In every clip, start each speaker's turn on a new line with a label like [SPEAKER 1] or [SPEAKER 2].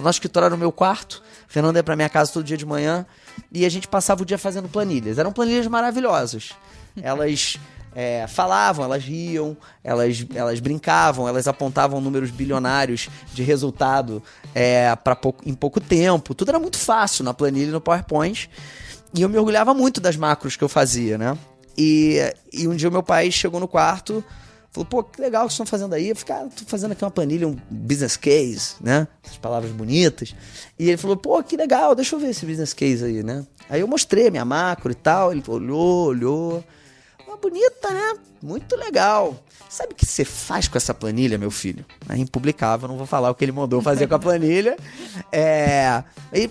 [SPEAKER 1] nosso escritório era no meu quarto, a Fernanda ia pra minha casa todo dia de manhã, e a gente passava o dia fazendo planilhas. Eram planilhas maravilhosas. Elas falavam, elas riam, elas brincavam, elas apontavam números bilionários de resultado em pouco tempo. Tudo era muito fácil na planilha e no PowerPoint. E eu me orgulhava muito das macros que eu fazia, né? E um dia o meu pai chegou no quarto, falou, pô, que legal que vocês estão fazendo aí. Eu falei, cara, tô fazendo aqui uma planilha, um business case, né? Essas palavras bonitas. E ele falou, pô, que legal, deixa eu ver esse business case aí, né? Aí eu mostrei a minha macro e tal, ele olhou. Bonita, né? Muito legal. Sabe o que você faz com essa planilha, meu filho? É impublicável, não vou falar o que ele mandou fazer com a planilha.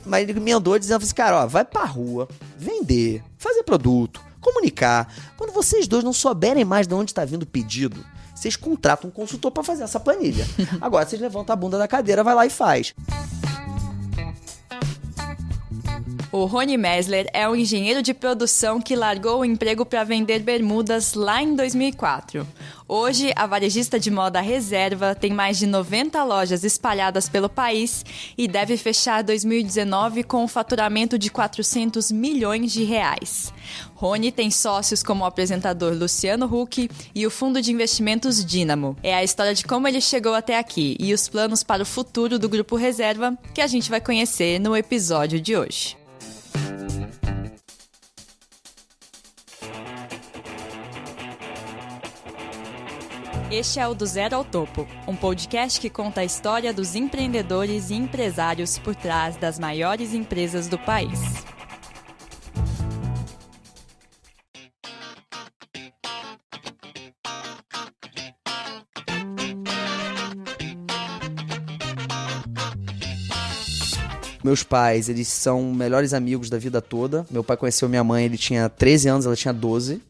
[SPEAKER 1] Mas ele me andou dizendo assim, cara, ó, vai pra rua, vender, fazer produto, comunicar. Quando vocês dois não souberem mais de onde está vindo o pedido, vocês contratam um consultor para fazer essa planilha. Agora vocês levantam a bunda da cadeira, vai lá e faz.
[SPEAKER 2] O Rony Mesler é um engenheiro de produção que largou o emprego para vender bermudas lá em 2004. Hoje, a varejista de moda Reserva tem mais de 90 lojas espalhadas pelo país e deve fechar 2019 com um faturamento de 400 milhões de reais. Rony tem sócios como o apresentador Luciano Huck e o fundo de investimentos Dínamo. É a história de como ele chegou até aqui e os planos para o futuro do Grupo Reserva que a gente vai conhecer no episódio de hoje. Este é o Do Zero ao Topo, um podcast que conta a história dos empreendedores e empresários por trás das maiores empresas do país.
[SPEAKER 1] Meus pais, eles são melhores amigos da vida toda. Meu pai conheceu minha mãe, ele tinha 13 anos, ela tinha 12.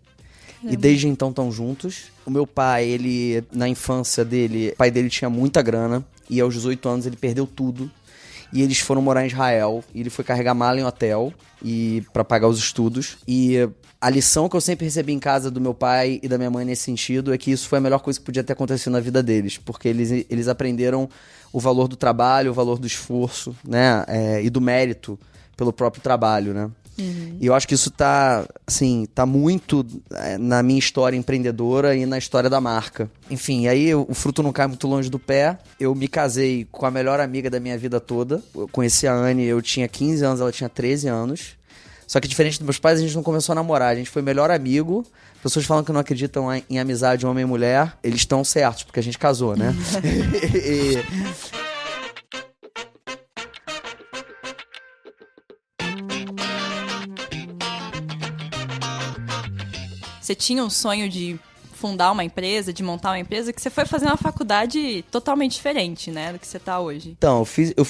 [SPEAKER 1] E desde então estão juntos. O meu pai, ele, na infância dele, o pai dele tinha muita grana. E aos 18 anos ele perdeu tudo. E eles foram morar em Israel. E ele foi carregar mala em hotel pra pagar os estudos. E a lição que eu sempre recebi em casa do meu pai e da minha mãe nesse sentido é que isso foi a melhor coisa que podia ter acontecido na vida deles. Porque eles aprenderam o valor do trabalho, o valor do esforço, né? E do mérito pelo próprio trabalho, né? Uhum. E eu acho que isso tá muito na minha história empreendedora e na história da marca. Enfim, aí o fruto não cai muito longe do pé. Eu me casei com a melhor amiga da minha vida toda. Eu conheci a Anne, eu tinha 15 anos, ela tinha 13 anos. Só que diferente dos meus pais, a gente não começou a namorar, a gente foi melhor amigo. Pessoas falam que não acreditam em amizade homem e mulher, eles estão certos, porque a gente casou, né?
[SPEAKER 2] Você tinha um sonho de fundar uma empresa, de montar uma empresa, que você foi fazer uma faculdade totalmente diferente, né, do que você tá hoje.
[SPEAKER 1] Então, eu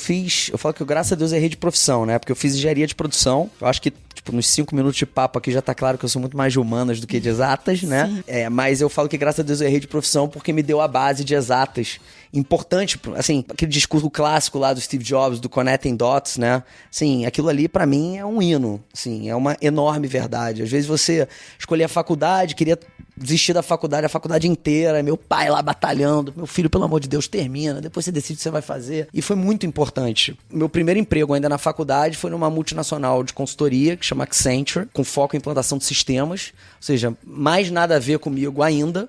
[SPEAKER 1] falo que eu, graças a Deus, errei de profissão, né, porque eu fiz engenharia de produção. Eu acho que, nos 5 minutos de papo aqui já tá claro que eu sou muito mais de humanas do que de exatas, né? Mas eu falo que, graças a Deus, eu errei de profissão porque me deu a base de exatas importante, assim, aquele discurso clássico lá do Steve Jobs, do Connecting Dots, né? Assim, aquilo ali pra mim é um hino, assim, é uma enorme verdade. Às vezes você escolher a faculdade, queria desistir da faculdade, a faculdade inteira, meu pai lá batalhando, meu filho, pelo amor de Deus, termina, depois você decide o que você vai fazer. E foi muito importante. Meu primeiro emprego ainda na faculdade foi numa multinacional de consultoria, que chama Accenture, com foco em implantação de sistemas, ou seja, mais nada a ver comigo ainda.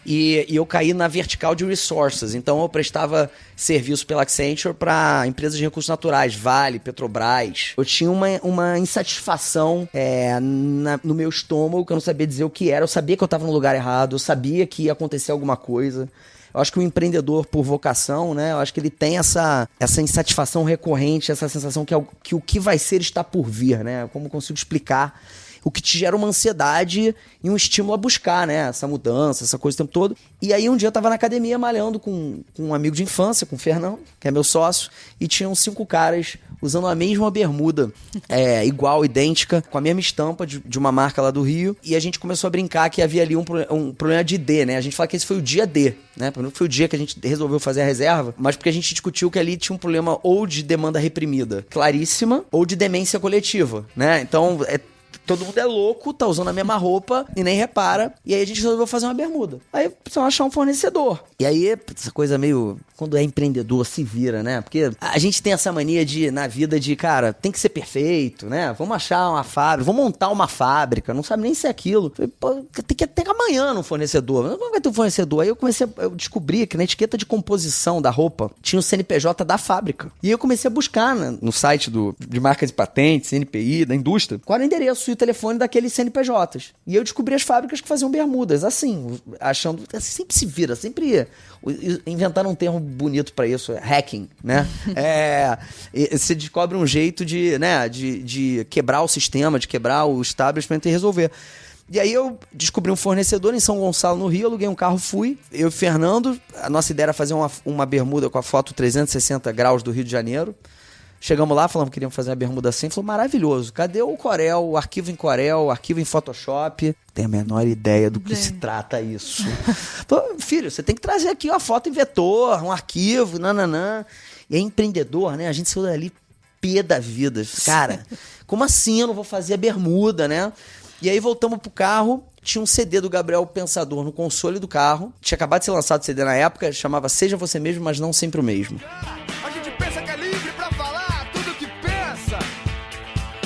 [SPEAKER 1] E eu caí na vertical de resources, então eu prestava serviço pela Accenture para empresas de recursos naturais, Vale, Petrobras. Eu tinha uma insatisfação no meu estômago, que eu não sabia dizer o que era. Eu sabia que eu estava no lugar errado, eu sabia que ia acontecer alguma coisa. Eu acho que o empreendedor, por vocação, né, eu acho que ele tem essa insatisfação recorrente, essa sensação que o que vai ser está por vir, né? Como eu consigo explicar? O que te gera uma ansiedade e um estímulo a buscar, né? Essa mudança, essa coisa o tempo todo. E aí um dia eu tava na academia malhando com um amigo de infância, com o Fernão, que é meu sócio, e tinham 5 caras usando a mesma bermuda, igual, idêntica, com a mesma estampa de uma marca lá do Rio. E a gente começou a brincar que havia ali um problema de D, né? A gente fala que esse foi o dia D, né? Primeiro foi o dia que a gente resolveu fazer a reserva, mas porque a gente discutiu que ali tinha um problema ou de demanda reprimida claríssima, ou de demência coletiva, né? Então, todo mundo é louco, tá usando a mesma roupa e nem repara. E aí a gente resolveu fazer uma bermuda. Aí precisamos achar um fornecedor. E aí, essa coisa meio... Quando é empreendedor, se vira, né? Porque a gente tem essa mania na vida de, cara, tem que ser perfeito, né? Vamos achar uma fábrica, vamos montar uma fábrica, não sabe nem se é aquilo. Pô, tem que ter amanhã no fornecedor. Não vai ter um fornecedor. Aí eu descobri que na etiqueta de composição da roupa tinha o CNPJ da fábrica. E eu comecei a buscar no site de marca de patentes, CNPI, da indústria, qual era o endereço e o telefone daqueles CNPJs. E eu descobri as fábricas que faziam bermudas, assim, achando... Sempre se vira, sempre... Inventaram um termo bonito pra isso, hacking, né? Você descobre um jeito de quebrar o sistema, de quebrar o establishment e resolver. E aí eu descobri um fornecedor em São Gonçalo, no Rio, aluguei um carro, fui. Eu e o Fernando, a nossa ideia era fazer uma bermuda com a foto 360 graus do Rio de Janeiro. Chegamos lá, falamos que queríamos fazer uma bermuda assim. Falou, maravilhoso. Cadê o Corel, o arquivo em Corel, o arquivo em Photoshop? Tenho a menor ideia do que se trata isso. Falei, filho, você tem que trazer aqui uma foto em vetor, um arquivo, nananã. E é empreendedor, né? A gente saiu dali pé da vida. Cara, como assim eu não vou fazer a bermuda, né? E aí voltamos pro carro, tinha um CD do Gabriel Pensador no console do carro. Tinha acabado de ser lançado o CD na época, chamava Seja Você Mesmo, mas não sempre o mesmo.
[SPEAKER 3] A gente pensa que é livre pra falar tudo que pensa,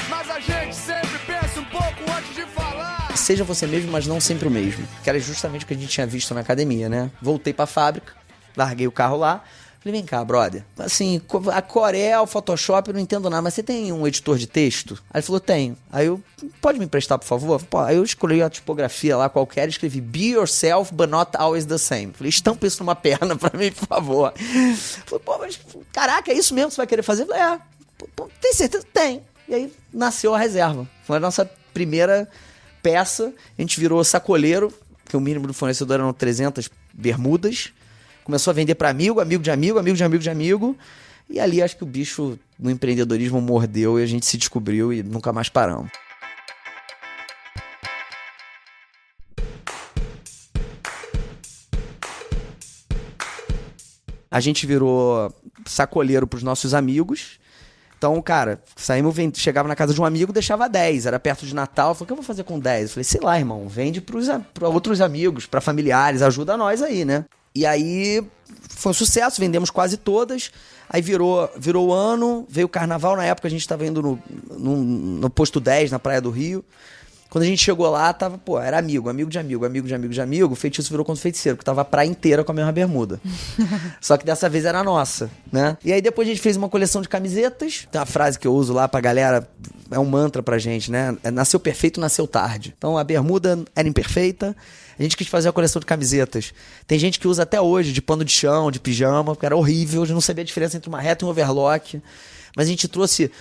[SPEAKER 3] mas a gente sempre pensa um pouco antes de falar.
[SPEAKER 1] Seja Você Mesmo, mas não sempre o mesmo. Que era justamente o que a gente tinha visto na academia, né? Voltei pra fábrica, larguei o carro lá. Falei, vem cá, brother. Assim, a Corel, Photoshop, eu não entendo nada, mas você tem um editor de texto? Aí ele falou, tenho. Aí eu, pode me emprestar, por favor? Pô, aí eu escolhi a tipografia lá qualquer e escrevi Be yourself, but not always the same. Falei, estampa isso numa perna pra mim, por favor. Falei, pô, mas caraca, é isso mesmo que você vai querer fazer? Falei, pô, tem certeza? Tem. E aí nasceu a reserva. Foi a nossa primeira peça. A gente virou sacoleiro, que o mínimo do fornecedor eram 300 bermudas. Começou a vender para amigo, amigo de amigo, amigo de amigo de amigo. E ali acho que o bicho no empreendedorismo mordeu e a gente se descobriu e nunca mais paramos. A gente virou sacoleiro pros nossos amigos. Então, cara, chegava na casa de um amigo, deixava 10. Era perto de Natal. Eu falei, o que eu vou fazer com 10? Eu falei, sei lá, irmão, vende para outros amigos, para familiares, ajuda nós aí, né? E aí foi um sucesso, vendemos quase todas. Aí virou o ano, veio o carnaval. Na época a gente estava indo no posto 10, na Praia do Rio. Quando a gente chegou lá, tava, era amigo de amigo, amigo de amigo de amigo. O feitiço virou contra o feiticeiro, que tava a praia inteira com a mesma bermuda. Só que dessa vez era nossa, né? E aí depois a gente fez uma coleção de camisetas. Tem uma frase que eu uso lá pra galera, é um mantra pra gente, né? Nasceu perfeito, nasceu tarde. Então a bermuda era imperfeita. A gente quis fazer a coleção de camisetas. Tem gente que usa até hoje, de pano de chão, de pijama, porque era horrível, eu não sabia a diferença entre uma reta e um overlock. Mas a gente trouxe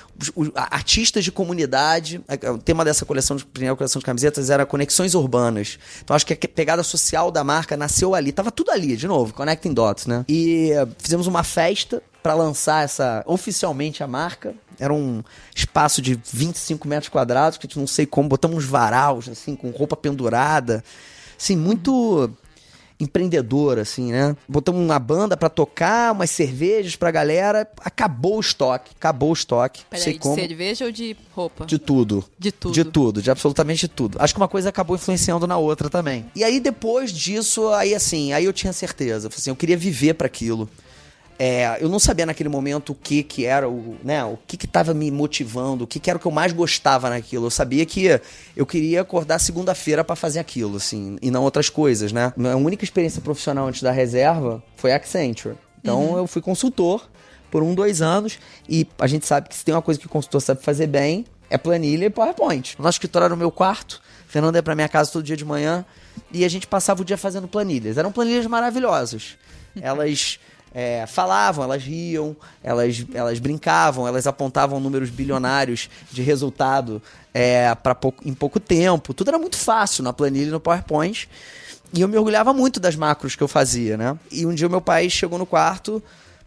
[SPEAKER 1] artistas de comunidade. O tema dessa primeira coleção de camisetas era conexões urbanas. Então acho que a pegada social da marca nasceu ali. Tava tudo ali, de novo, Connecting Dots, né? E fizemos uma festa para lançar oficialmente a marca. Era um espaço de 25 metros quadrados, que a gente não sei como, botamos uns varaus, assim, com roupa pendurada. Assim, muito empreendedor, assim, né? Botamos uma banda pra tocar, umas cervejas pra galera. Acabou o estoque.
[SPEAKER 2] Peraí, de cerveja ou de roupa?
[SPEAKER 1] De tudo.
[SPEAKER 2] De tudo?
[SPEAKER 1] De tudo, de absolutamente tudo. Acho que uma coisa acabou influenciando na outra também. E aí, depois disso, aí eu tinha certeza. Eu falei assim, eu queria viver pra aquilo. Eu não sabia naquele momento o que era, né, o que estava me motivando, o que era o que eu mais gostava naquilo. Eu sabia que eu queria acordar segunda-feira para fazer aquilo, assim, e não outras coisas, né? A única experiência profissional antes da reserva foi a Accenture. Então eu fui consultor por 2 anos e a gente sabe que se tem uma coisa que o consultor sabe fazer bem, é planilha e PowerPoint. O nosso escritório era no meu quarto, o Fernando ia pra minha casa todo dia de manhã e a gente passava o dia fazendo planilhas. Eram planilhas maravilhosas. Elas... falavam, elas riam, elas brincavam, elas apontavam números bilionários de resultado em pouco tempo. Tudo era muito fácil na planilha e no PowerPoint. E eu me orgulhava muito das macros que eu fazia, né? E um dia o meu pai chegou no quarto,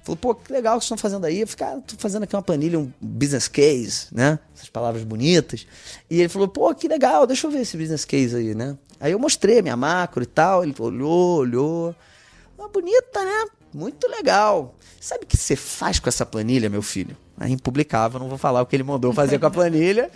[SPEAKER 1] falou, pô, que legal que vocês estão fazendo aí. Eu falei, cara, tô fazendo aqui uma planilha, um business case, né? Essas palavras bonitas. E ele falou, pô, que legal, deixa eu ver esse business case aí, né? Aí eu mostrei a minha macro e tal, ele olhou. Bonita, né? Muito legal. Sabe o que você faz com essa planilha, meu filho? É impublicável, não vou falar o que ele mandou fazer com a planilha.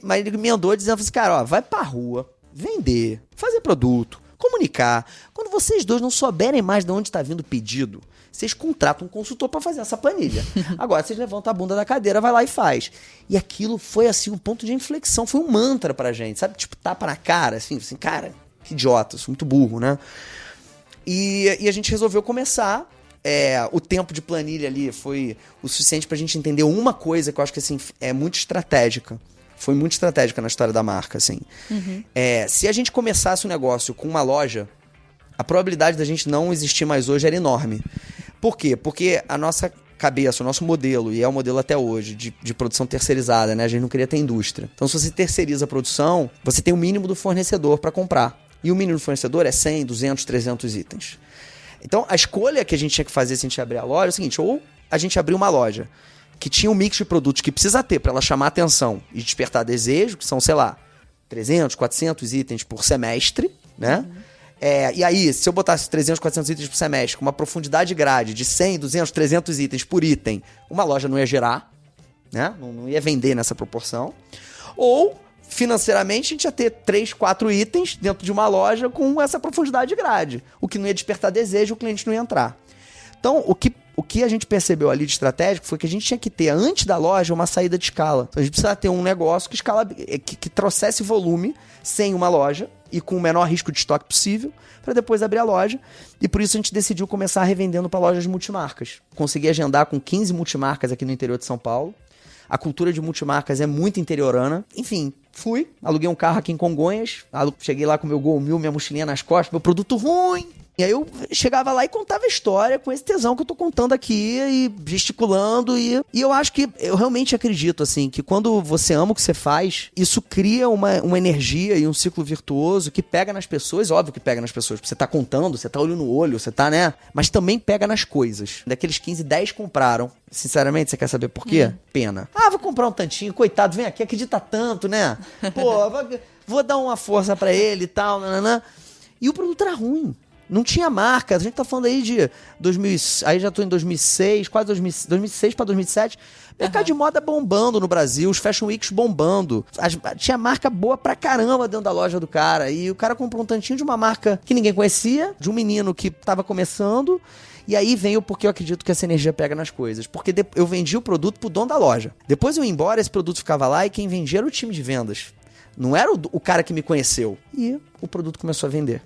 [SPEAKER 1] Mas ele emendou dizendo assim, cara, ó, vai pra rua, vender, fazer produto, comunicar. Quando vocês dois não souberem mais de onde está vindo o pedido, vocês contratam um consultor para fazer essa planilha. Agora vocês levantam a bunda da cadeira, vai lá e faz. E aquilo foi assim um ponto de inflexão, foi um mantra pra gente, sabe? Tipo, tapa na cara, assim, cara, que idiota, sou muito burro, né? E a gente resolveu começar. O tempo de planilha ali foi o suficiente pra gente entender uma coisa que eu acho que assim, é muito estratégica. Foi muito estratégica na história da marca, assim. Uhum. Se a gente começasse um negócio com uma loja, a probabilidade da gente não existir mais hoje era enorme. Por quê? Porque a nossa cabeça, o nosso modelo, e é o modelo até hoje, de produção terceirizada, né? A gente não queria ter indústria. Então, se você terceiriza a produção, você tem o mínimo do fornecedor para comprar. E o mínimo do fornecedor é 100, 200, 300 itens. Então, a escolha que a gente tinha que fazer se a gente abrir a loja é o seguinte, ou a gente abrir uma loja que tinha um mix de produtos que precisa ter para ela chamar atenção e despertar desejo, que são, sei lá, 300, 400 itens por semestre, né? Uhum. E aí, se eu botasse 300, 400 itens por semestre, com uma profundidade grade de 100, 200, 300 itens por item, uma loja não ia gerar, né? Não ia vender nessa proporção. Ou, financeiramente, a gente ia ter 3, 4 itens dentro de uma loja com essa profundidade grade. O que não ia despertar desejo, o cliente não ia entrar. Então, o que a gente percebeu ali de estratégico foi que a gente tinha que ter, antes da loja, uma saída de escala. Então, a gente precisava ter um negócio que trouxesse volume sem uma loja e com o menor risco de estoque possível, para depois abrir a loja. E por isso a gente decidiu começar revendendo para lojas multimarcas. Consegui agendar com 15 multimarcas aqui no interior de São Paulo. A cultura de multimarcas é muito interiorana. Enfim, fui, aluguei um carro aqui em Congonhas, cheguei lá com meu Gol 1000, minha mochilinha nas costas, meu produto ruim. E aí eu chegava lá e contava a história com esse tesão que eu tô contando aqui e gesticulando. E eu acho que, eu realmente acredito, assim, que quando você ama o que você faz, isso cria uma energia e um ciclo virtuoso que pega nas pessoas, óbvio que pega nas pessoas. Você tá contando, você tá olho no olho, você tá, né? Mas também pega nas coisas. Daqueles 15, 10 compraram. Sinceramente, você quer saber por quê? Pena. Vou comprar um tantinho, coitado, vem aqui, acredita tanto, né? Pô, vou dar uma força pra ele e tal, nananã. E o produto era ruim. Não tinha marca, a gente tá falando aí de 2000, aí já tô em 2006, quase 2006 para 2007, mercado de moda bombando no Brasil, os Fashion Weeks bombando, tinha marca boa pra caramba dentro da loja do cara, e o cara comprou um tantinho de uma marca que ninguém conhecia, de um menino que tava começando, e aí vem o porquê eu acredito que essa energia pega nas coisas, porque eu vendi o produto pro dono da loja, depois eu ia embora, esse produto ficava lá e quem vendia era o time de vendas, não era o cara que me conheceu, e o produto começou a vender.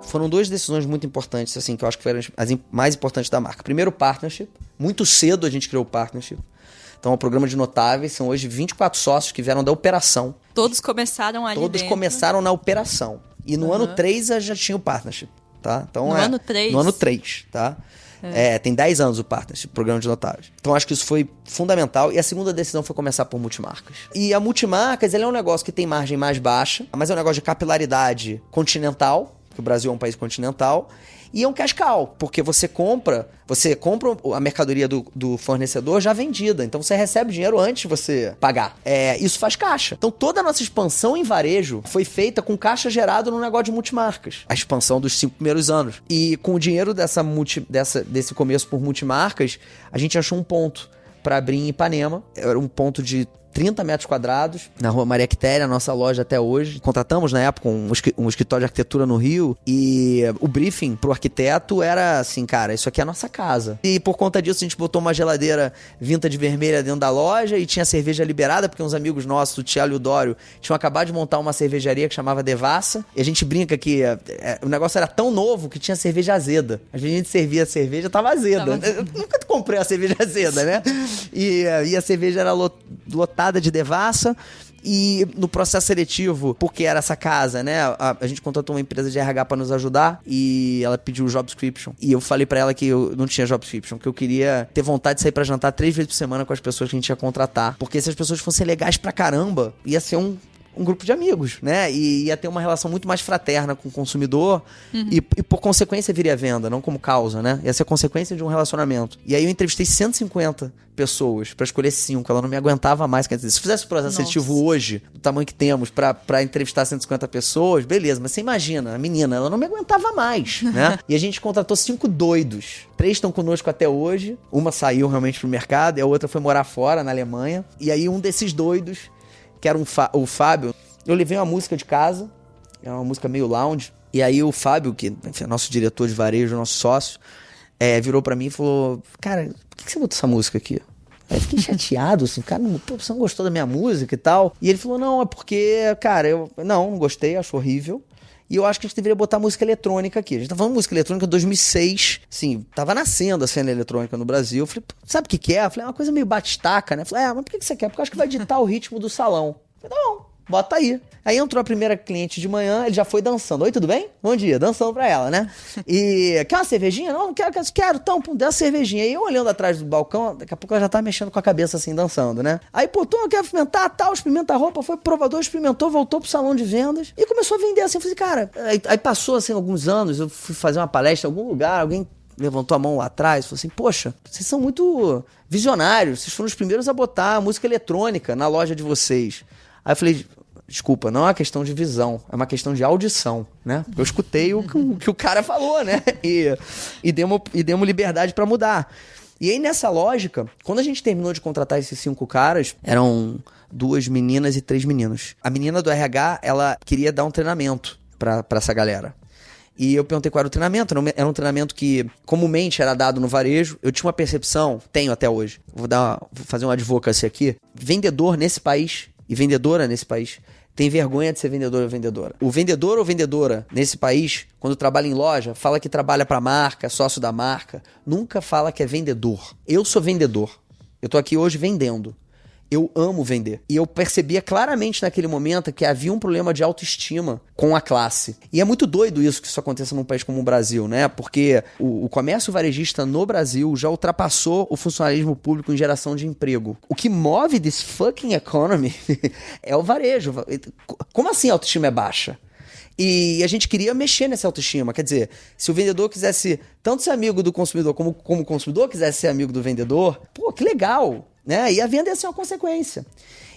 [SPEAKER 1] Foram duas decisões muito importantes, assim, que eu acho que foram as mais importantes da marca. Primeiro, o partnership. Muito cedo a gente criou o partnership. Então, o programa de notáveis são hoje 24 sócios que vieram da operação.
[SPEAKER 2] Todos começaram ali
[SPEAKER 1] Todos
[SPEAKER 2] dentro.
[SPEAKER 1] Começaram na operação. E no ano 3 já tinha o partnership, tá? Então,
[SPEAKER 2] no ano 3?
[SPEAKER 1] No ano 3, tá? Tem 10 anos o partnership, o programa de notáveis. Então, acho que isso foi fundamental. E a segunda decisão foi começar por multimarcas. E a multimarcas, ele é um negócio que tem margem mais baixa, mas é um negócio de capilaridade continental, porque o Brasil é um país continental, e é um cash cow, porque você compra a mercadoria do fornecedor já vendida, então você recebe o dinheiro antes de você pagar. Isso faz caixa. Então toda a nossa expansão em varejo foi feita com caixa gerado no negócio de multimarcas. A expansão dos 5 primeiros anos. E com o dinheiro desse começo por multimarcas, a gente achou um ponto para abrir em Ipanema. Era um ponto de 30 metros quadrados, na rua Maria Quitéria, a nossa loja até hoje. Contratamos, na época, um escritório de arquitetura no Rio, e o briefing pro arquiteto era assim, cara, isso aqui é a nossa casa. E por conta disso, a gente botou uma geladeira vintage vermelha dentro da loja e tinha cerveja liberada, porque uns amigos nossos, o Tiago e o Dório, tinham acabado de montar uma cervejaria que chamava Devassa, e a gente brinca que o negócio era tão novo que tinha cerveja azeda. Às vezes a gente servia a cerveja, tava azeda. Eu nunca comprei a cerveja azeda, né? E a cerveja era lotada de devassa, e no processo seletivo, porque era essa casa, né, a gente contratou uma empresa de RH para nos ajudar, e ela pediu o job description, e eu falei para ela que eu não tinha job description, que eu queria ter vontade de sair para jantar 3 vezes por semana com as pessoas que a gente ia contratar, porque se as pessoas fossem legais pra caramba, ia ser um um grupo de amigos, né? E ia ter uma relação muito mais fraterna com o consumidor e por consequência viria a venda, não como causa, né? Ia ser consequência de um relacionamento. E aí eu entrevistei 150 pessoas pra escolher 5. Ela não me aguentava mais. Quer dizer, se fizesse o processo seletivo hoje, do tamanho que temos, pra entrevistar 150 pessoas, beleza. Mas você imagina, a menina, ela não me aguentava mais, né? E a gente contratou 5 doidos. 3 estão conosco até hoje. Uma saiu realmente pro mercado e a outra foi morar fora, na Alemanha. E aí um desses doidos, que era o Fábio, eu levei uma música de casa, é uma música meio lounge, e aí o Fábio, que enfim, é nosso diretor de varejo, nosso sócio, virou pra mim e falou, cara, por que você botou essa música aqui? Aí eu fiquei chateado, assim, cara, você não gostou da minha música e tal? E ele falou, não, é porque, cara, eu não gostei, acho horrível. E eu acho que a gente deveria botar música eletrônica aqui. A gente tá falando de música eletrônica em 2006. Assim, tava nascendo a cena eletrônica no Brasil. Eu falei, sabe o que é? Eu falei, é uma coisa meio batistaca, né? Eu falei, mas por que você quer? Porque eu acho que vai ditar o ritmo do salão. Eu falei, não, bota aí. Aí entrou a primeira cliente de manhã, ele já foi dançando. Oi, tudo bem? Bom dia, dançando pra ela, né? E, quer uma cervejinha? Não quero, então, pum, deu uma cervejinha. E eu olhando atrás do balcão, daqui a pouco ela já tava mexendo com a cabeça assim, dançando, né? Aí, pô, tu quer experimentar, tal, experimenta a roupa, foi pro provador, experimentou, voltou pro salão de vendas e começou a vender assim. Eu falei, cara, aí passou assim alguns anos, eu fui fazer uma palestra em algum lugar, alguém levantou a mão lá atrás, falou assim, poxa, vocês são muito visionários, vocês foram os primeiros a botar a música eletrônica na loja de vocês. Aí eu falei, desculpa, não é uma questão de visão, é uma questão de audição, né? Eu escutei o que o cara falou, né? E demos liberdade pra mudar. E aí, nessa lógica, quando a gente terminou de contratar esses 5 caras, eram 2 meninas e 3 meninos. A menina do RH, ela queria dar um treinamento pra essa galera. E eu perguntei qual era o treinamento. Era um treinamento que comumente era dado no varejo. Eu tinha uma percepção, tenho até hoje. Vou fazer um advocacy aqui. Vendedor nesse país e vendedora nesse país tem vergonha de ser vendedor ou vendedora. O vendedor ou vendedora nesse país, quando trabalha em loja, fala que trabalha pra marca, sócio da marca. Nunca fala que é vendedor. Eu sou vendedor. Eu tô aqui hoje vendendo. Eu amo vender. E eu percebia claramente naquele momento que havia um problema de autoestima com a classe. E é muito doido isso que isso aconteça num país como o Brasil, né? Porque o comércio varejista no Brasil já ultrapassou o funcionalismo público em geração de emprego. O que move this fucking economy é o varejo. Como assim a autoestima é baixa? E a gente queria mexer nessa autoestima. Quer dizer, se o vendedor quisesse tanto ser amigo do consumidor como o consumidor quisesse ser amigo do vendedor, pô, que legal! Né? E a venda ia ser uma consequência.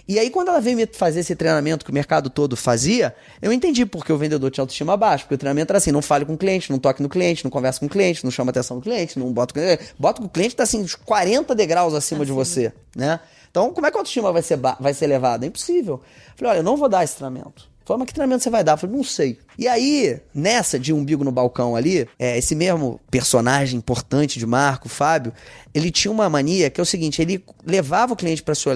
[SPEAKER 1] E aí, quando ela veio me fazer esse treinamento que o mercado todo fazia, eu entendi porque o vendedor tinha autoestima baixa. Porque o treinamento era assim, não fale com o cliente, não toque no cliente, não converse com o cliente, não chama a atenção do cliente, não bota com o cliente, tá assim, uns 40 degraus acima de você, né? Então, como é que a autoestima vai ser elevada? É impossível. Eu falei, olha, eu não vou dar esse treinamento. Falei, mas que treinamento você vai dar? Eu falei, não sei. E aí, nessa de umbigo no balcão ali, esse mesmo personagem importante de Marco, Fábio, ele tinha uma mania que é o seguinte, ele levava o cliente para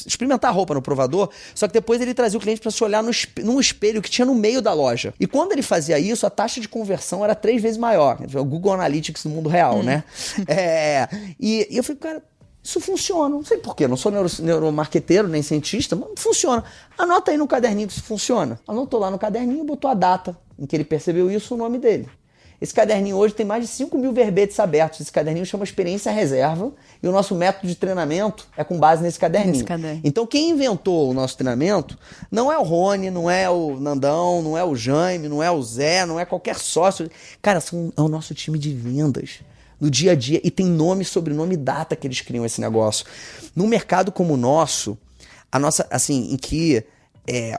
[SPEAKER 1] experimentar a roupa no provador, só que depois ele trazia o cliente para se olhar num espelho que tinha no meio da loja. E quando ele fazia isso, a taxa de conversão era 3 vezes maior. O Google Analytics no mundo real, né? E eu falei, cara, isso funciona. Não sei porquê, não sou neuromarqueteiro nem cientista, mas funciona. Anota aí no caderninho que isso funciona. Anotou lá no caderninho, botou a data em que ele percebeu isso, o nome dele. Esse caderninho hoje tem mais de 5 mil verbetes abertos. Esse caderninho chama Experiência Reserva e o nosso método de treinamento é com base nesse caderninho. Então quem inventou o nosso treinamento não é o Rony, não é o Nandão, não é o Jaime, não é o Zé, não é qualquer sócio. Cara, é o nosso time de vendas. No dia a dia, e tem nome, sobrenome e data que eles criam esse negócio. Num mercado como o nosso, em que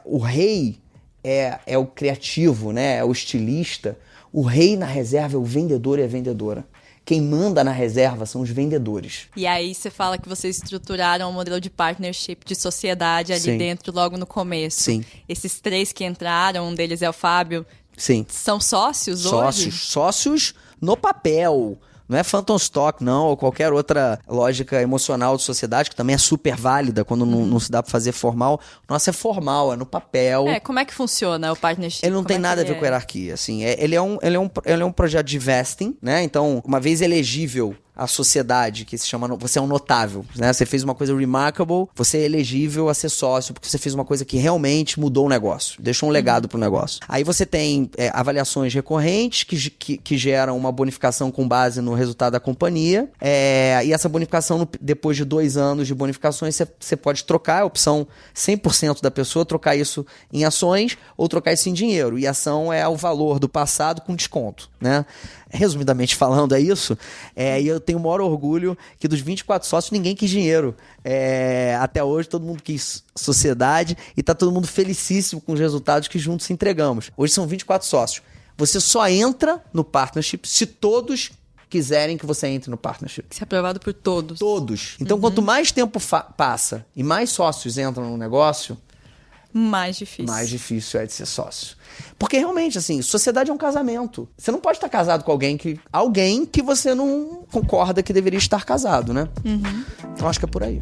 [SPEAKER 1] o rei é o criativo, né? É o estilista, o rei na reserva é o vendedor e a vendedora. Quem manda na reserva são os vendedores.
[SPEAKER 2] E aí você fala que vocês estruturaram um modelo de partnership, de sociedade ali dentro, logo no começo.
[SPEAKER 1] Sim.
[SPEAKER 2] Esses 3 que entraram, um deles é o Fábio.
[SPEAKER 1] Sim.
[SPEAKER 2] São sócios hoje?
[SPEAKER 1] Sócios no papel. Não é phantom stock, não, ou qualquer outra lógica emocional de sociedade, que também é super válida quando não se dá pra fazer formal. Nossa, é formal, é no papel.
[SPEAKER 2] Como é que funciona o partnership?
[SPEAKER 1] Ele não tem nada a ver com hierarquia, assim. Ele é um projeto de vesting, né? Então, uma vez elegível à sociedade, que se chama, você é um notável, né? Você fez uma coisa remarkable, você é elegível a ser sócio, porque você fez uma coisa que realmente mudou o negócio, deixou um legado pro negócio. Aí você tem avaliações recorrentes que geram uma bonificação com base no resultado da companhia, e essa bonificação, depois de 2 anos de bonificações, você pode trocar, a opção 100% da pessoa, trocar isso em ações ou trocar isso em dinheiro. E ação é o valor do passado com desconto, né? Resumidamente falando, é isso. E eu tenho o maior orgulho que dos 24 sócios, ninguém quis dinheiro. Até hoje, todo mundo quis sociedade e tá todo mundo felicíssimo com os resultados que juntos entregamos. Hoje são 24 sócios. Você só entra no partnership se todos quiserem que você entre no partnership.
[SPEAKER 2] Ser aprovado por todos.
[SPEAKER 1] Todos. Então, quanto mais tempo passa e mais sócios entram no negócio,
[SPEAKER 2] mais difícil
[SPEAKER 1] é de ser sócio. Porque realmente, assim, sociedade é um casamento. Você não pode estar casado com alguém que você não concorda que deveria estar casado, né? Então acho que é por aí.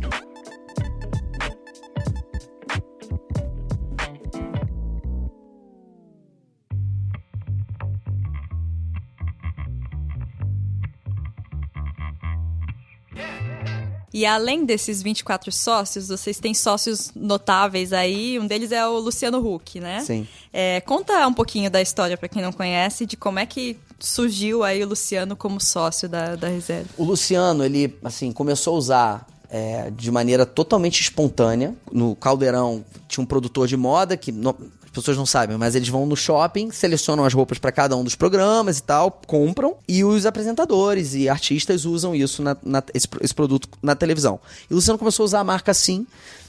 [SPEAKER 2] E além desses 24 sócios, vocês têm sócios notáveis aí. Um deles é o Luciano Huck, né?
[SPEAKER 1] Sim.
[SPEAKER 2] Conta um pouquinho da história, para quem não conhece, de como é que surgiu aí o Luciano como sócio da Reserva.
[SPEAKER 1] O Luciano, ele, assim, começou a usar de maneira totalmente espontânea. No Caldeirão tinha um produtor de moda que... As pessoas não sabem, mas eles vão no shopping, selecionam as roupas para cada um dos programas e tal, compram, e os apresentadores e artistas usam isso, esse produto na televisão. E o Luciano começou a usar a marca assim,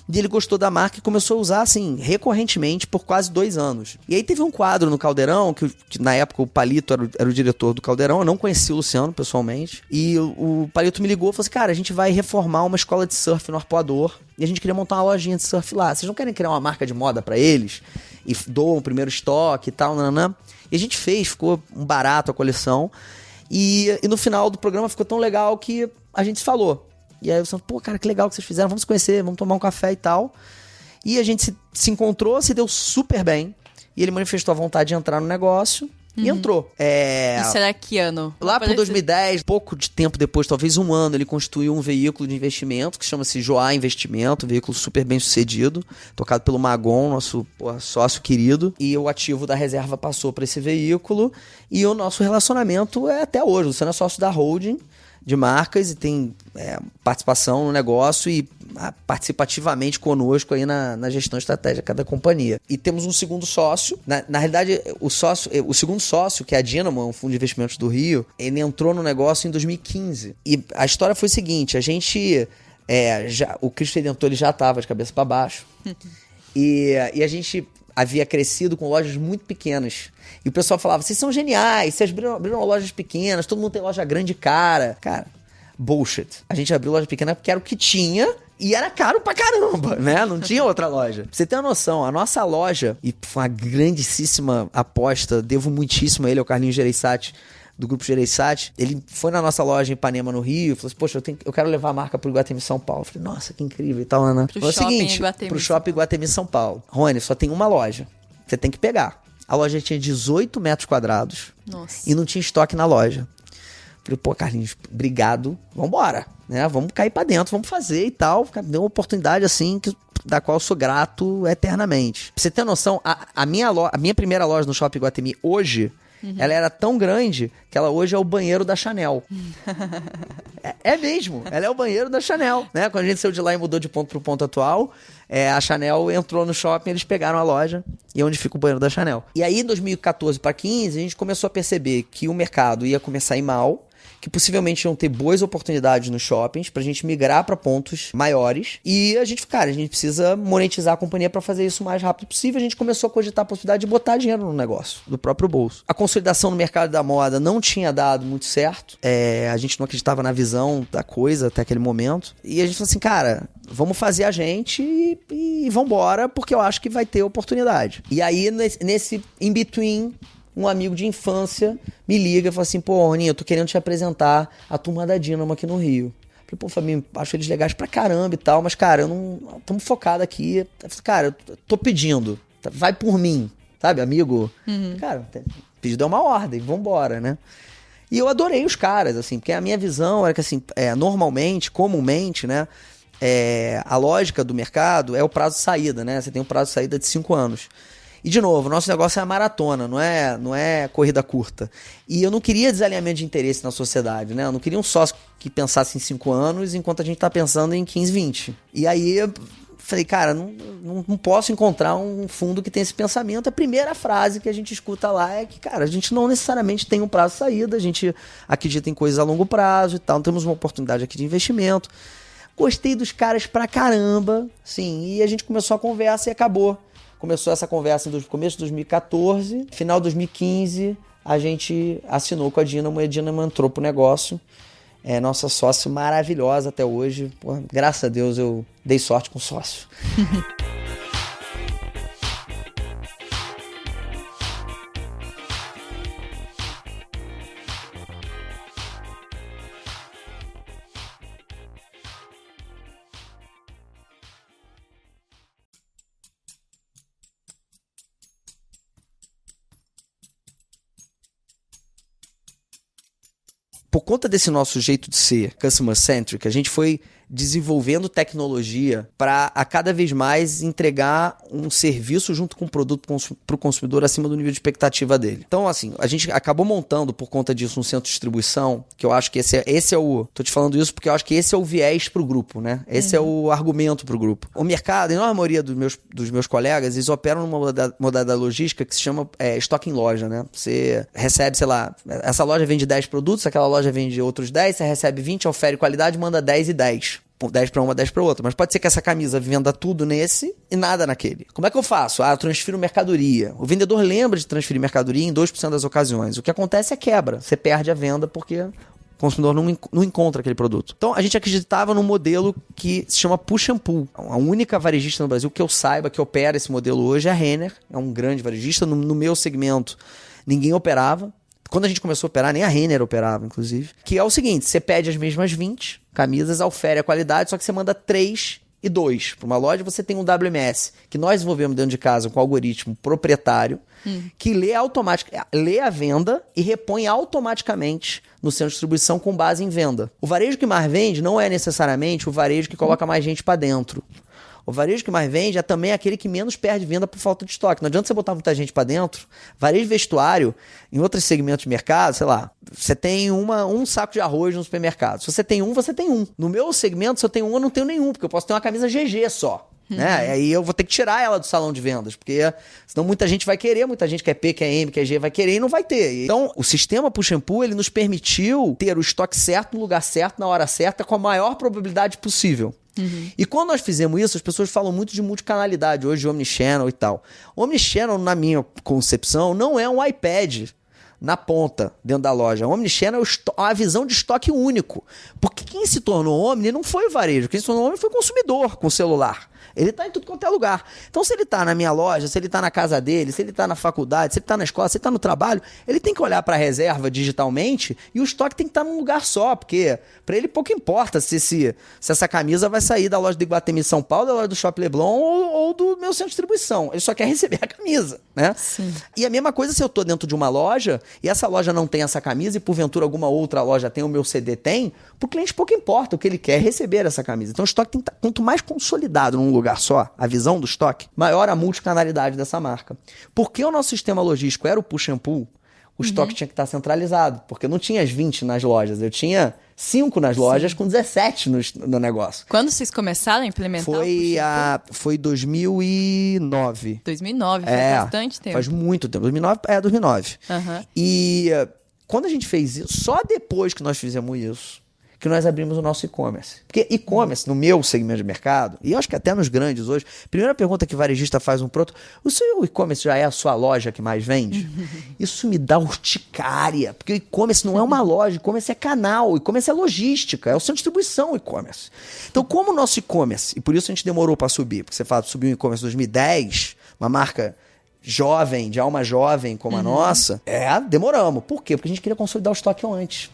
[SPEAKER 1] e ele gostou da marca e começou a usar, assim, recorrentemente por quase 2 anos. E aí teve um quadro no Caldeirão, que na época o Palito era o diretor do Caldeirão, eu não conhecia o Luciano pessoalmente, e o Palito me ligou e falou assim, cara, a gente vai reformar uma escola de surf no Arpoador, e a gente queria montar uma lojinha de surf lá. Vocês não querem criar uma marca de moda pra eles? E doam o primeiro estoque e tal, nananã. E a gente fez, ficou um barato a coleção. E no final do programa ficou tão legal que a gente se falou. E aí eu falei, pô, cara, que legal que vocês fizeram, vamos se conhecer, vamos tomar um café e tal. E a gente se encontrou, se deu super bem. E ele manifestou a vontade de entrar no negócio. E entrou.
[SPEAKER 2] Isso era que ano?
[SPEAKER 1] Lá por 2010, pouco de tempo depois, talvez 1 ano, ele constituiu um veículo de investimento que chama-se Joá Investimento, um veículo super bem sucedido, tocado pelo Magon, nosso sócio querido. E o ativo da reserva passou para esse veículo e o nosso relacionamento é até hoje. Você é sócio da holding de marcas e tem participação no negócio e participativamente conosco aí na gestão estratégica da companhia. E temos um segundo sócio. Na realidade, o segundo sócio, que é a Dynamo, um fundo de investimentos do Rio, ele entrou no negócio em 2015. E a história foi o seguinte, a gente... o Cristo Redentor ele já estava de cabeça para baixo. E a gente havia crescido com lojas muito pequenas. E o pessoal falava, vocês são geniais, vocês abriram lojas pequenas, todo mundo tem loja grande cara. Cara, bullshit. A gente abriu loja pequena porque era o que tinha e era caro pra caramba, né? Não tinha outra loja. Pra você ter uma noção, a nossa loja, e foi uma grandíssima aposta, devo muitíssimo a ele, ao Carlinhos Gereissati, do Grupo Gereissati, ele foi na nossa loja em Ipanema, no Rio, falou assim, poxa, eu quero levar a marca pro Iguatemi São Paulo. Eu falei, nossa, que incrível e tal, Ana. Pro shopping Iguatemi São Paulo. Rony, só tem uma loja. Você tem que pegar. A loja tinha 18 metros quadrados.
[SPEAKER 2] Nossa.
[SPEAKER 1] E não tinha estoque na loja. Falei, pô, Carlinhos, obrigado, vambora, né? Vamos cair pra dentro, vamos fazer e tal. Deu uma oportunidade, assim, da qual eu sou grato eternamente. Pra você ter noção, a minha primeira loja no Shopping Iguatemi hoje, ela era tão grande que ela hoje é o banheiro da Chanel. É mesmo, ela é o banheiro da Chanel, né? Quando a gente saiu de lá e mudou de ponto pro ponto atual, a Chanel entrou no shopping, eles pegaram a loja e é onde fica o banheiro da Chanel. E aí, em 2014 para 2015, a gente começou a perceber que o mercado ia começar a ir mal, que possivelmente iam ter boas oportunidades nos shoppings pra gente migrar pra pontos maiores. E a gente precisa monetizar a companhia pra fazer isso o mais rápido possível. A gente começou a cogitar a possibilidade de botar dinheiro no negócio, do próprio bolso. A consolidação no mercado da moda não tinha dado muito certo. A gente não acreditava na visão da coisa até aquele momento. E a gente falou assim, cara, vamos fazer a gente e vambora, porque eu acho que vai ter oportunidade. E aí, nesse in-between, um amigo de infância me liga e fala assim, pô, Roninho, eu tô querendo te apresentar a turma da Dynamo aqui no Rio. Eu falei, pô, Fabinho, acho eles legais pra caramba e tal, mas, cara, eu não... Estamos focados aqui. Eu falei, cara, eu tô pedindo, vai por mim, sabe, amigo? Cara, o pedido é uma ordem, vambora, né? E eu adorei os caras, assim, porque a minha visão era que, assim, normalmente, comumente, né, a lógica do mercado é o prazo de saída, né? Você tem um prazo de saída de 5 anos. E, de novo, o nosso negócio é a maratona, não é corrida curta. E eu não queria desalinhamento de interesse na sociedade, né? Eu não queria um sócio que pensasse em 5 anos enquanto a gente tá pensando em 15, 20. E aí eu falei, cara, não posso encontrar um fundo que tenha esse pensamento. A primeira frase que a gente escuta lá é que, cara, a gente não necessariamente tem um prazo de saída, a gente acredita em coisas a longo prazo e tal, não temos uma oportunidade aqui de investimento. Gostei dos caras pra caramba, sim, e a gente começou a conversa e acabou. Começou essa conversa no começo de 2014, final de 2015, a gente assinou com a Dynamo e a Dynamo entrou pro negócio. É nossa sócia maravilhosa até hoje. Pô, graças a Deus eu dei sorte com sócio. Por conta desse nosso jeito de ser customer-centric, a gente foi desenvolvendo tecnologia para a cada vez mais entregar um serviço junto com o produto para o consumidor acima do nível de expectativa dele. Então, assim, a gente acabou montando por conta disso um centro de distribuição, que eu acho que esse é o... Tô te falando isso porque eu acho que esse é o viés pro grupo, né? Esse é o argumento pro grupo. O mercado, a enorme maioria dos meus colegas, eles operam numa modalidade logística que se chama estoque em loja, né? Você recebe, sei lá, essa loja vende 10 produtos, aquela loja vende outros 10, você recebe 20, ofere qualidade, manda 10 e 10. 10 para uma, 10 para outra. Mas pode ser que essa camisa venda tudo nesse e nada naquele. Como é que eu faço? Eu transfiro mercadoria. O vendedor lembra de transferir mercadoria em 2% das ocasiões. O que acontece é quebra. Você perde a venda porque o consumidor não encontra aquele produto. Então, a gente acreditava num modelo que se chama push and pull. A única varejista no Brasil que eu saiba que opera esse modelo hoje é a Renner. É um grande varejista. No meu segmento, ninguém operava. Quando a gente começou a operar, nem a Renner operava, inclusive. Que é o seguinte, você pede as mesmas 20 camisas, ofere a qualidade, só que você manda 3 e 2. Para uma loja, você tem um WMS, que nós desenvolvemos dentro de casa com algoritmo proprietário, que lê a venda e repõe automaticamente no centro de distribuição com base em venda. O varejo que mais vende não é necessariamente o varejo que coloca mais gente para dentro. O varejo que mais vende é também aquele que menos perde venda por falta de estoque. Não adianta você botar muita gente para dentro. Varejo vestuário, em outros segmentos de mercado, sei lá, você tem um saco de arroz no supermercado. Se você tem um, você tem um. No meu segmento, se eu tenho um, eu não tenho nenhum, porque eu posso ter uma camisa GG só. Né? Aí eu vou ter que tirar ela do salão de vendas, porque senão muita gente vai querer, muita gente quer P, quer M, quer G, vai querer e não vai ter. Então, o sistema Push and Pull, ele nos permitiu ter o estoque certo, no lugar certo, na hora certa, com a maior probabilidade possível. E quando nós fizemos isso, as pessoas falam muito de multicanalidade, hoje de omnichannel e tal. Omnichannel, na minha concepção, não é um iPad na ponta, dentro da loja. Omnichannel é a visão de estoque único. Porque quem se tornou omni não foi o varejo, quem se tornou omni foi o consumidor com o celular. Ele tá em tudo quanto é lugar. Então, se ele tá na minha loja, se ele tá na casa dele, se ele tá na faculdade, se ele tá na escola, se ele tá no trabalho, ele tem que olhar para a reserva digitalmente e o estoque tem que estar num lugar só, porque para ele pouco importa se essa camisa vai sair da loja do Iguatemi São Paulo, da loja do Shopping Leblon ou do meu centro de distribuição. Ele só quer receber a camisa, né?
[SPEAKER 2] Sim.
[SPEAKER 1] E a mesma coisa se eu tô dentro de uma loja e essa loja não tem essa camisa e porventura alguma outra loja tem, o meu CD tem, pro cliente pouco importa, o que ele quer é receber essa camisa. Então o estoque tem que estar, quanto mais consolidado num lugar só, a visão do estoque, maior a multicanalidade dessa marca. Porque o nosso sistema logístico era o push and pull, o estoque tinha que estar centralizado, porque eu não tinha as 20 nas lojas, eu tinha 5 nas lojas com 17 no negócio.
[SPEAKER 2] Quando vocês começaram a implementar
[SPEAKER 1] Foi 2009.
[SPEAKER 2] 2009, faz bastante tempo.
[SPEAKER 1] Faz muito tempo. 2009. E quando a gente fez isso, só depois que nós fizemos isso, que nós abrimos o nosso e-commerce. Porque e-commerce, no meu segmento de mercado, e eu acho que até nos grandes hoje, primeira pergunta que o varejista faz um pronto, o seu e-commerce já é a sua loja que mais vende? Isso me dá urticária, porque o e-commerce não é uma loja, o e-commerce é canal, o e-commerce é logística, é o centro de distribuição o e-commerce. Então, como o nosso e-commerce, e por isso a gente demorou para subir, porque você fala, subiu o e-commerce em 2010, uma marca jovem, de alma jovem como a nossa, demoramos. Por quê? Porque a gente queria consolidar o estoque antes.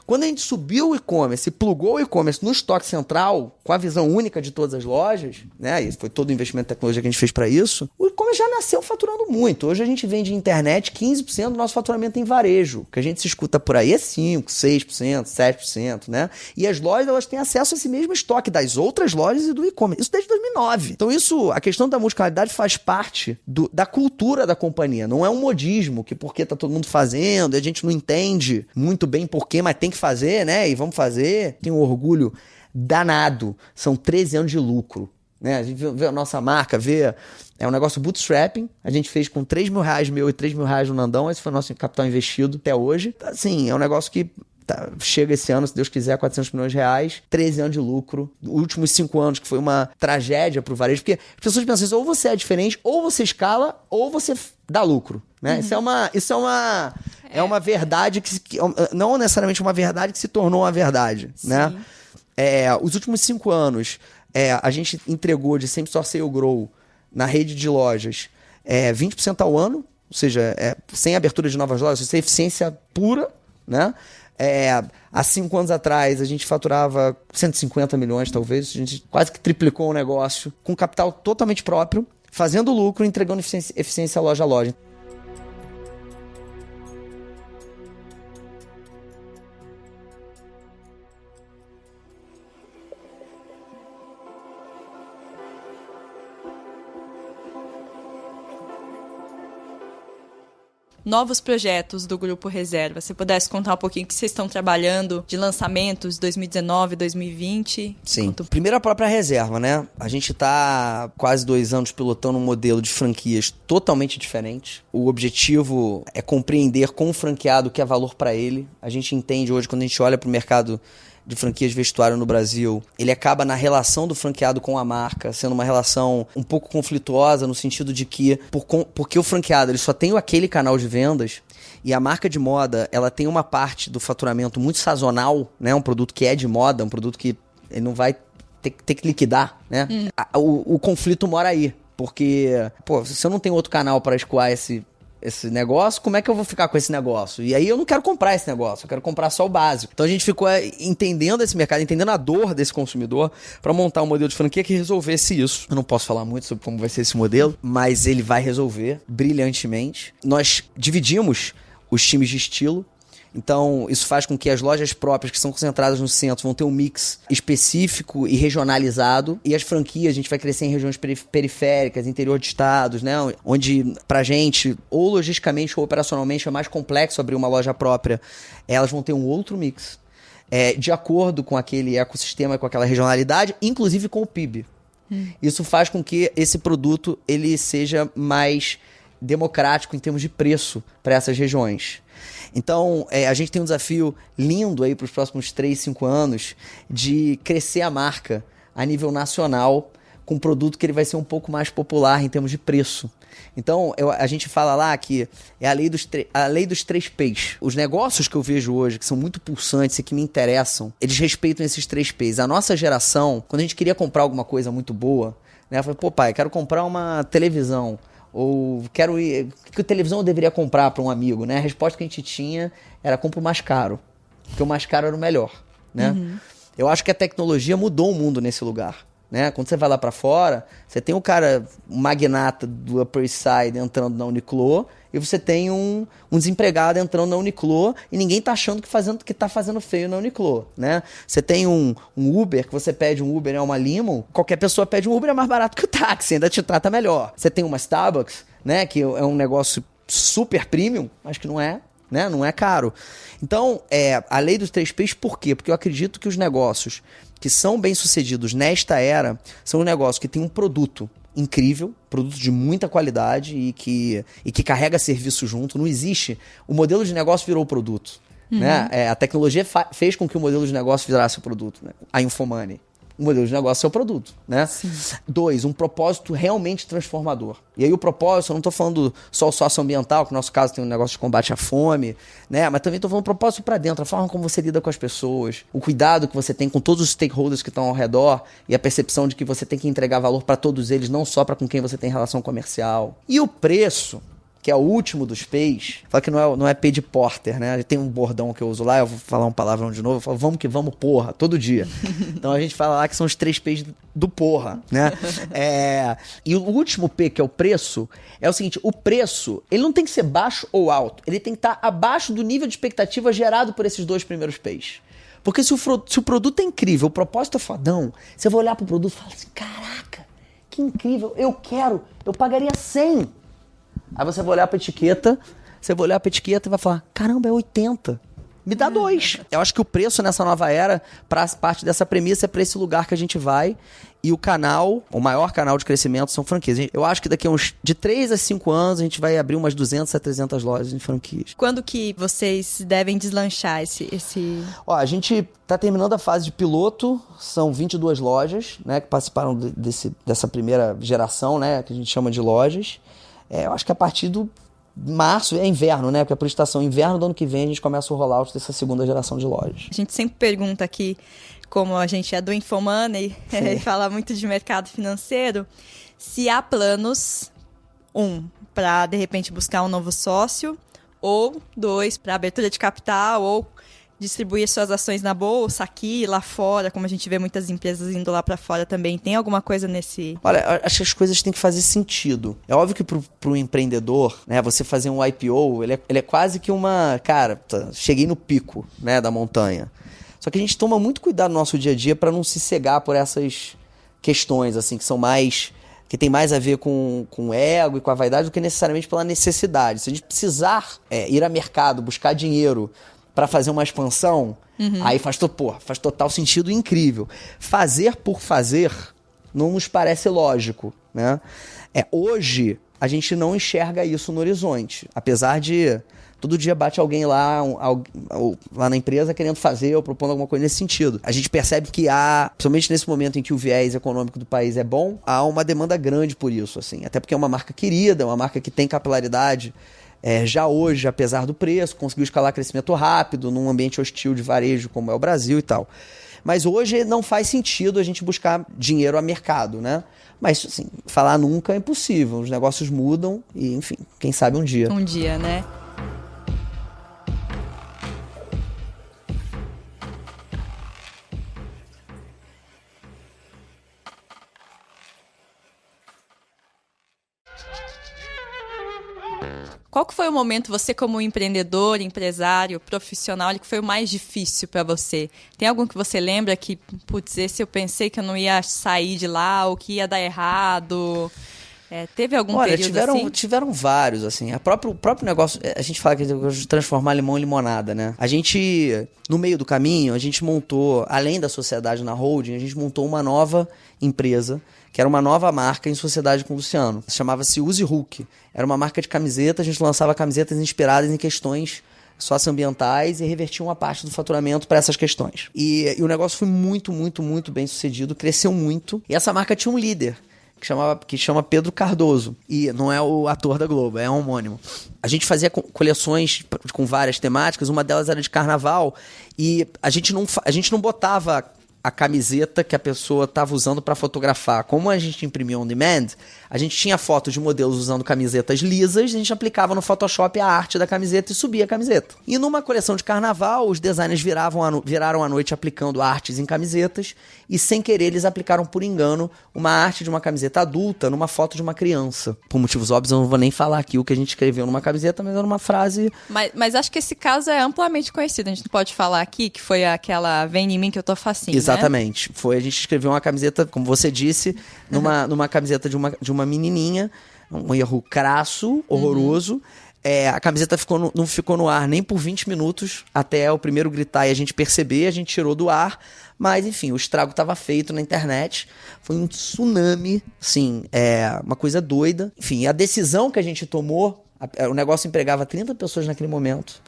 [SPEAKER 1] Quando a gente subiu o e-commerce e plugou o e-commerce no estoque central, com a visão única de todas as lojas, né? E foi todo o investimento de tecnologia que a gente fez para isso, o e-commerce ela já nasceu faturando muito. Hoje a gente vende internet, 15% do nosso faturamento em varejo. O que a gente se escuta por aí é 5%, 6%, 7%, né? E as lojas, elas têm acesso a esse mesmo estoque das outras lojas e do e-commerce. Isso desde 2009. Então a questão da multicanalidade faz parte da cultura da companhia. Não é um modismo, que porque tá todo mundo fazendo, e a gente não entende muito bem porquê, mas tem que fazer, né? E vamos fazer. Tenho um orgulho danado. São 13 anos de lucro. Né? A gente vê a nossa marca, é um negócio bootstrapping, a gente fez com R$3.000 meu e R$3.000 do Nandão, esse foi o nosso capital investido até hoje. Assim, é um negócio que chega esse ano, se Deus quiser, R$400 milhões, 13 anos de lucro, os últimos 5 anos que foi uma tragédia pro varejo, porque as pessoas pensam assim, ou você é diferente, ou você escala, ou você dá lucro, né? Isso é uma verdade que não necessariamente uma verdade que se tornou uma verdade, né? Os últimos 5 anos, a gente entregou de Same Store Sale Grow na rede de lojas 20% ao ano, ou seja, sem abertura de novas lojas, isso é eficiência pura, né? Há 5 anos atrás a gente faturava 150 milhões talvez, a gente quase que triplicou o negócio com capital totalmente próprio, fazendo lucro, entregando eficiência loja a loja.
[SPEAKER 2] Novos projetos do Grupo Reserva. Se pudesse contar um pouquinho o que vocês estão trabalhando de lançamentos 2019, 2020.
[SPEAKER 1] Sim. Primeiro a própria Reserva, né? A gente tá quase 2 anos pilotando um modelo de franquias totalmente diferente. O objetivo é compreender com o franqueado o que é valor para ele. A gente entende hoje, quando a gente olha para o mercado de franquias de vestuário no Brasil, ele acaba na relação do franqueado com a marca, sendo uma relação um pouco conflituosa, no sentido de que, porque o franqueado ele só tem aquele canal de vendas, e a marca de moda, ela tem uma parte do faturamento muito sazonal, né? Um produto que é de moda, um produto que ele não vai ter que liquidar, né? O conflito mora aí, porque, se eu não tenho outro canal para escoar esse negócio, como é que eu vou ficar com esse negócio? E aí eu não quero comprar esse negócio, eu quero comprar só o básico. Então a gente ficou entendendo esse mercado, entendendo a dor desse consumidor, para montar um modelo de franquia que resolvesse isso. Eu não posso falar muito sobre como vai ser esse modelo, mas ele vai resolver brilhantemente. Nós dividimos os times de estilo. Então, isso faz com que as lojas próprias que são concentradas no centro vão ter um mix específico e regionalizado. E as franquias, a gente vai crescer em regiões periféricas, interior de estados, né? Onde, pra gente, ou logisticamente ou operacionalmente, é mais complexo abrir uma loja própria. Elas vão ter um outro mix, de acordo com aquele ecossistema, com aquela regionalidade, inclusive com o PIB. Isso faz com que esse produto ele seja mais democrático em termos de preço para essas regiões. Então, a gente tem um desafio lindo aí para os próximos 3, 5 anos de crescer a marca a nível nacional com um produto que ele vai ser um pouco mais popular em termos de preço. Então, a gente fala lá que é a lei dos 3 P's. Os negócios que eu vejo hoje, que são muito pulsantes e que me interessam, eles respeitam esses 3 P's. A nossa geração, quando a gente queria comprar alguma coisa muito boa, né, eu falei, pai, quero comprar uma televisão. Ou quero ir... Que televisão eu deveria comprar para um amigo, né? A resposta que a gente tinha era compra o mais caro. Porque o mais caro era o melhor, né? Eu acho que a tecnologia mudou o mundo nesse lugar, né? Quando você vai lá para fora, você tem o magnata do Upper East Side entrando na Uniqlo, e você tem um desempregado entrando na Uniqlo e ninguém tá achando que tá fazendo feio na Uniqlo, né? Você tem um Uber, que você pede um Uber, uma limo, qualquer pessoa pede um Uber, é mais barato que o táxi, ainda te trata melhor. Você tem uma Starbucks, né, que é um negócio super premium, mas que não é, né, não é caro. Então, a lei dos 3 P's, por quê? Porque eu acredito que os negócios que são bem-sucedidos nesta era são negócios que têm um produto incrível, produto de muita qualidade e que carrega serviço junto. Não existe... O modelo de negócio virou o produto. Né? A tecnologia fez com que o modelo de negócio virasse o produto. Né? A Infomoney. O modelo de negócio é o produto, né? 2, um propósito realmente transformador. E aí o propósito, eu não estou falando só o socioambiental, que no nosso caso tem um negócio de combate à fome, né? Mas também estou falando propósito para dentro, a forma como você lida com as pessoas, o cuidado que você tem com todos os stakeholders que estão ao redor e a percepção de que você tem que entregar valor para todos eles, não só para com quem você tem relação comercial. E o preço, que é o último dos P's, fala que não é P de Porter, né? Tem um bordão que eu uso lá, eu vou falar um palavrão de novo, eu falo, vamos que vamos, porra, todo dia. Então a gente fala lá que são os 3 P's do porra, né? E o último P, que é o preço, é o seguinte, o preço, ele não tem que ser baixo ou alto, ele tem que estar abaixo do nível de expectativa gerado por esses 2 primeiros P's. Porque se o produto é incrível, o propósito é fodão, você vai olhar pro produto e falar assim, caraca, que incrível, eu pagaria 100. Aí você vai olhar pra etiqueta, e vai falar, caramba, é 80. Me dá 2. Eu acho que o preço nessa nova era, pra parte dessa premissa, é pra esse lugar que a gente vai. E o maior canal de crescimento são franquias. Eu acho que daqui a de 3 a 5 anos, a gente vai abrir umas 200 a 300 lojas em franquias.
[SPEAKER 2] Quando que vocês devem deslanchar esse...
[SPEAKER 1] Ó, a gente tá terminando a fase de piloto, são 22 lojas, né, que participaram dessa primeira geração, né, que a gente chama de lojas. Eu acho que a partir do março, é inverno, né? Porque é por estação inverno do ano que vem a gente começa o rollout dessa segunda geração de lojas.
[SPEAKER 2] A gente sempre pergunta aqui, como a gente é do Infomoney e fala muito de mercado financeiro, se há planos, para de repente buscar um novo sócio, ou 2, para abertura de capital, ou distribuir suas ações na bolsa, aqui, lá fora, como a gente vê muitas empresas indo lá para fora também. Tem alguma coisa nesse...
[SPEAKER 1] Olha, acho que as coisas têm que fazer sentido. É óbvio que pro empreendedor, né, você fazer um IPO, ele é quase que uma... Cara, cheguei no pico, né, da montanha. Só que a gente toma muito cuidado no nosso dia a dia para não se cegar por essas questões, assim, que tem mais a ver com o ego e com a vaidade do que necessariamente pela necessidade. Se a gente precisar ir a mercado, buscar dinheiro para fazer uma expansão, aí faz total sentido e incrível. Fazer por fazer não nos parece lógico, né? Hoje, a gente não enxerga isso no horizonte. Apesar de todo dia bate alguém lá na empresa querendo fazer ou propondo alguma coisa nesse sentido. A gente percebe que principalmente nesse momento em que o viés econômico do país é bom, há uma demanda grande por isso, assim. Até porque é uma marca querida, é uma marca que tem capilaridade. Já hoje, apesar do preço, conseguiu escalar crescimento rápido num ambiente hostil de varejo como é o Brasil e tal. Mas hoje não faz sentido a gente buscar dinheiro a mercado, né? Mas, assim, falar nunca é impossível. Os negócios mudam e, enfim, quem sabe um dia.
[SPEAKER 2] Um dia, né? Qual que foi o momento, você como empreendedor, empresário, profissional, que foi o mais difícil para você? Tem algum que você lembra que, putz, esse eu pensei que eu não ia sair de lá, ou que ia dar errado? Teve algum período assim?
[SPEAKER 1] Tiveram vários, assim. O próprio negócio, a gente fala que de transformar limão em limonada, né? A gente, no meio do caminho, a gente montou, além da sociedade na holding, a gente montou uma nova empresa, que era uma nova marca em sociedade com o Luciano. Chamava-se Use Hulk. Era uma marca de camiseta, a gente lançava camisetas inspiradas em questões socioambientais e revertia uma parte do faturamento para essas questões. E o negócio foi muito, muito, muito bem sucedido, cresceu muito. E essa marca tinha um líder, que chama Pedro Cardoso. E não é o ator da Globo, é um homônimo. A gente fazia coleções com várias temáticas, uma delas era de carnaval, e a gente não botava a camiseta que a pessoa estava usando para fotografar. Como a gente imprimia on demand, a gente tinha fotos de modelos usando camisetas lisas, a gente aplicava no Photoshop a arte da camiseta e subia a camiseta. E numa coleção de carnaval, os designers viraram a noite aplicando artes em camisetas e, sem querer, eles aplicaram por engano uma arte de uma camiseta adulta numa foto de uma criança. Por motivos óbvios, eu não vou nem falar aqui o que a gente escreveu numa camiseta, mas era uma frase...
[SPEAKER 2] Mas acho que esse caso é amplamente conhecido. A gente não pode falar aqui que foi aquela "vem em mim que eu tô facinho",
[SPEAKER 1] Exatamente. Né? A gente escreveu uma camiseta, como você disse, numa camiseta de uma menininha, um erro crasso, horroroso. A camiseta não ficou no ar nem por 20 minutos, até o primeiro gritar e a gente perceber, a gente tirou do ar. Mas, enfim, o estrago estava feito na internet. Foi um tsunami, assim, uma coisa doida. Enfim, a decisão que a gente tomou, o negócio empregava 30 pessoas naquele momento.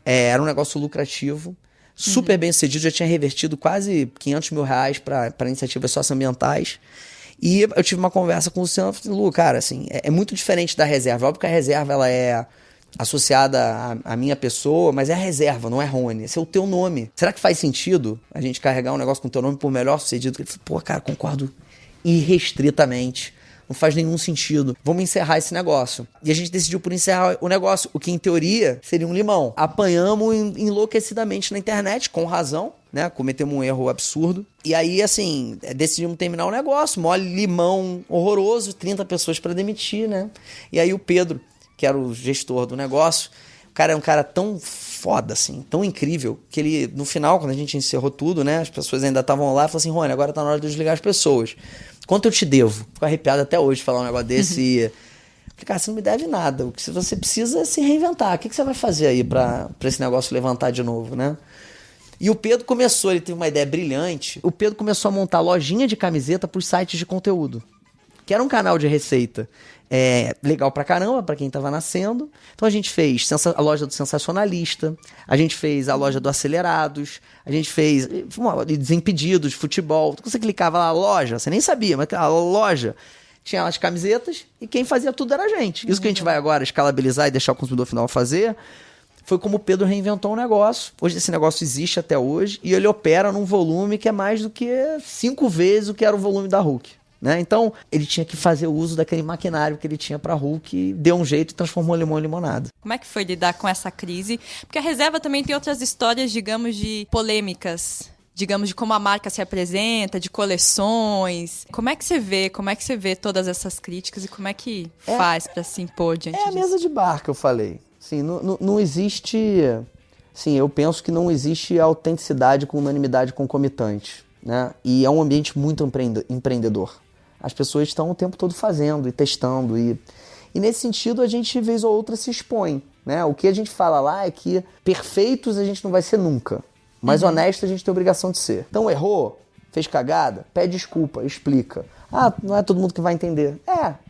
[SPEAKER 1] Era um negócio lucrativo, super bem sucedido, já tinha revertido quase R$500 mil para iniciativas socioambientais. E eu tive uma conversa com o Luciano e falei, Lu, cara, assim, é muito diferente da reserva. Óbvio que a reserva ela é associada à minha pessoa, mas é a reserva, não é Rony. Esse é o teu nome. Será que faz sentido a gente carregar um negócio com o teu nome por melhor sucedido? Ele falou, pô, cara, concordo irrestritamente. não faz nenhum sentido. Vamos encerrar esse negócio. E a gente decidiu por encerrar o negócio, o que em teoria seria um limão. Apanhamos enlouquecidamente na internet, com razão, né? Cometemos um erro absurdo. E aí, assim, decidimos terminar o negócio. Mole limão horroroso, 30 pessoas pra demitir, né? E aí o Pedro, que era o gestor do negócio, o cara é um cara tão foda, assim, tão incrível, que ele, no final, quando a gente encerrou tudo, né? As pessoas ainda estavam lá, falou assim, Rony, agora tá na hora de desligar as pessoas. Quanto eu te devo? Fico arrepiado até hoje de falar um negócio desse. E falei, cara, você não me deve nada. O que você precisa é se reinventar. O que você vai fazer aí pra esse negócio levantar de novo, né? E o Pedro começou, ele teve uma ideia brilhante. O Pedro começou a montar lojinha de camiseta pros sites de conteúdo, que era um canal de receita legal pra caramba, pra quem tava nascendo. Então a gente fez a loja do Sensacionalista, a gente fez a loja do Acelerados, a gente fez Desimpedidos, futebol. Você clicava lá, loja, você nem sabia, mas a loja tinha as camisetas e quem fazia tudo era a gente. Isso que a gente vai agora escalabilizar e deixar o consumidor final fazer, foi como o Pedro reinventou o negócio. Hoje esse negócio existe até hoje e ele opera num volume que é mais do que 5 vezes o que era o volume da Hulk. Né? Então, ele tinha que fazer o uso daquele maquinário que ele tinha pra Hulk e deu um jeito e transformou limão em limonada.
[SPEAKER 2] Como é que foi lidar com essa crise? Porque a Reserva também tem outras histórias, digamos, de polêmicas, digamos, de como a marca se apresenta, de coleções. Como é que você vê todas essas críticas e como é que faz pra se impor diante disso?
[SPEAKER 1] É a mesa de bar que eu falei. Assim, não existe... Sim, eu penso que não existe autenticidade com unanimidade concomitante, né? E é um ambiente muito empreendedor. As pessoas estão o tempo todo fazendo e testando. E nesse sentido, a gente, vez ou outra, se expõe. Né? O que a gente fala lá é que perfeitos a gente não vai ser nunca. Mas honesto a gente tem a obrigação de ser. Então, errou, fez cagada, pede desculpa, explica. Ah, não é todo mundo que vai entender.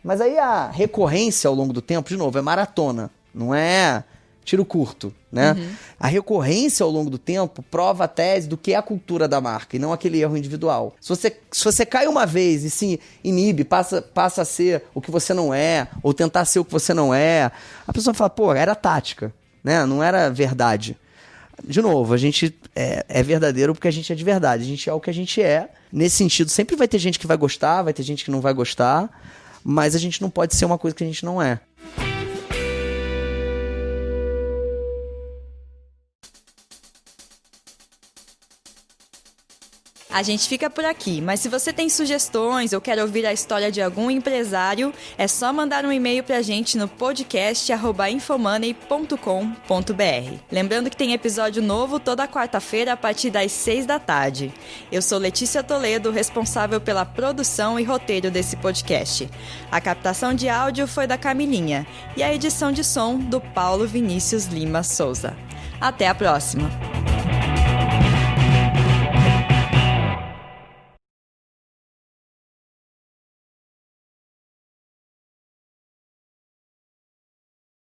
[SPEAKER 1] Mas aí a recorrência ao longo do tempo, de novo, é maratona. Não é tiro curto, né? A recorrência ao longo do tempo prova a tese do que é a cultura da marca e não aquele erro individual. Se você cai uma vez e se inibe, passa a ser o que você não é, ou tentar ser o que você não é, a pessoa fala, pô, era tática, né? Não era verdade. De novo, a gente é verdadeiro porque a gente é de verdade, a gente é o que a gente é. Nesse sentido, sempre vai ter gente que vai gostar, vai ter gente que não vai gostar, mas a gente não pode ser uma coisa que a gente não é.
[SPEAKER 2] A gente fica por aqui, mas se você tem sugestões ou quer ouvir a história de algum empresário, é só mandar um e-mail pra gente no podcast@infomoney.com.br. Lembrando que tem episódio novo toda quarta-feira a partir das 6 da tarde. Eu sou Letícia Toledo, responsável pela produção e roteiro desse podcast. A captação de áudio foi da Camilinha e a edição de som do Paulo Vinícius Lima Souza. Até a próxima!